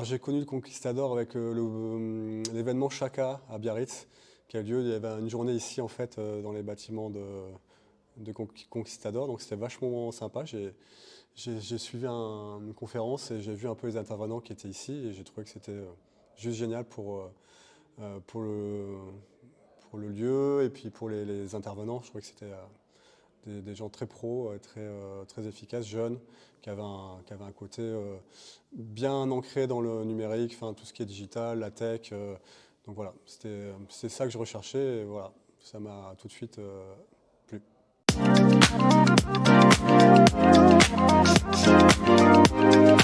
Alors j'ai connu le Conquistador avec l'événement Chaka à Biarritz qui a eu lieu. Il y avait une journée ici en fait dans les bâtiments de Conquistador, donc c'était vachement sympa. J'ai suivi une conférence et j'ai vu un peu les intervenants qui étaient ici et j'ai trouvé que c'était juste génial pour le lieu et puis pour les intervenants. Je trouvais que c'était des gens très pros, très efficaces, jeunes, qui avaient un côté bien ancré dans le numérique, enfin, tout ce qui est digital, la tech. Donc voilà, c'est ça que je recherchais et voilà, ça m'a tout de suite plu.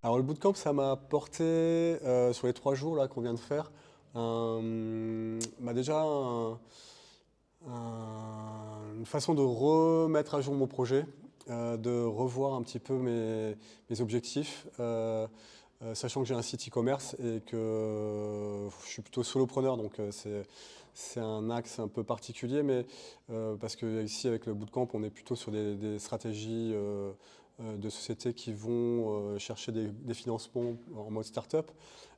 Alors le bootcamp, ça m'a apporté sur les 3 jours là qu'on vient de faire, déjà une façon de remettre à jour mon projet, de revoir un petit peu mes objectifs, sachant que j'ai un site e-commerce et que je suis plutôt solopreneur, donc c'est un axe un peu particulier, mais parce que ici avec le bootcamp, on est plutôt sur des stratégies de sociétés qui vont chercher des financements en mode start-up.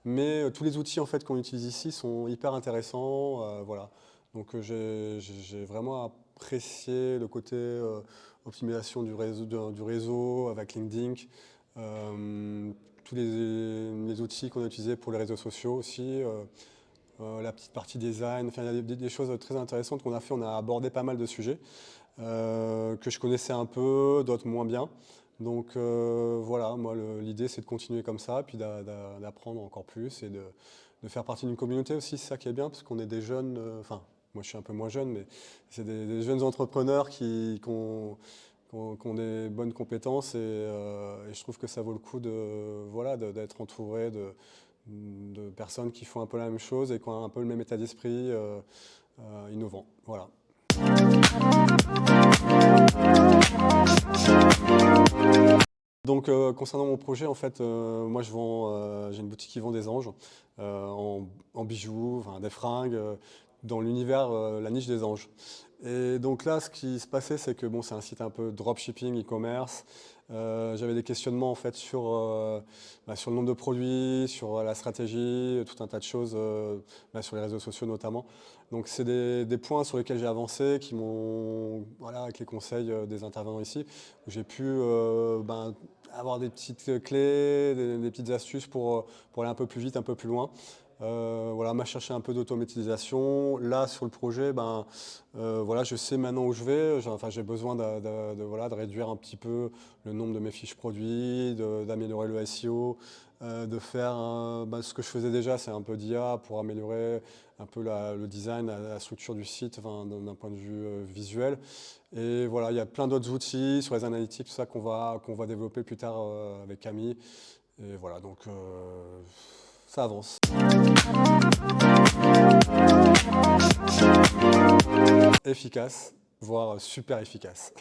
Mais tous les outils en fait, qu'on utilise ici sont hyper intéressants. Voilà. Donc j'ai vraiment apprécié le côté optimisation du réseau avec LinkedIn, tous les outils qu'on a utilisés pour les réseaux sociaux aussi, la petite partie design, enfin, il y a des choses très intéressantes qu'on a fait. On a abordé pas mal de sujets que je connaissais un peu, d'autres moins bien. Donc voilà, moi l'idée c'est de continuer comme ça, puis d'apprendre encore plus et de faire partie d'une communauté aussi, c'est ça qui est bien, parce qu'on est des jeunes, enfin moi je suis un peu moins jeune, mais c'est des jeunes entrepreneurs qui ont des bonnes compétences et je trouve que ça vaut le coup voilà, d'être entouré de personnes qui font un peu la même chose et qui ont un peu le même état d'esprit innovant. Voilà. Donc concernant mon projet, en fait, moi j'ai une boutique qui vend des anges en bijoux, enfin, des fringues, dans l'univers, la niche des anges. Et donc là, ce qui se passait, c'est que bon, c'est un site un peu dropshipping, e-commerce. J'avais des questionnements en fait sur le nombre de produits, sur la stratégie, tout un tas de choses, sur les réseaux sociaux notamment. Donc c'est des points sur lesquels j'ai avancé, qui m'ont, voilà, avec les conseils des intervenants ici, où j'ai pu avoir des petites clés, des petites astuces pour aller un peu plus vite, un peu plus loin. Voilà, m'a cherché un peu d'automatisation. Là, sur le projet, voilà, je sais maintenant où je vais. Enfin, j'ai besoin voilà, de réduire un petit peu le nombre de mes fiches produits, d'améliorer le SEO, de faire ce que je faisais déjà, c'est un peu d'IA pour améliorer un peu le design, la structure du site, enfin, d'un point de vue visuel. Et voilà, il y a plein d'autres outils sur les analytics, tout ça qu'on va développer plus tard avec Camille. Et voilà, donc ça avance. Efficace, voire super efficace.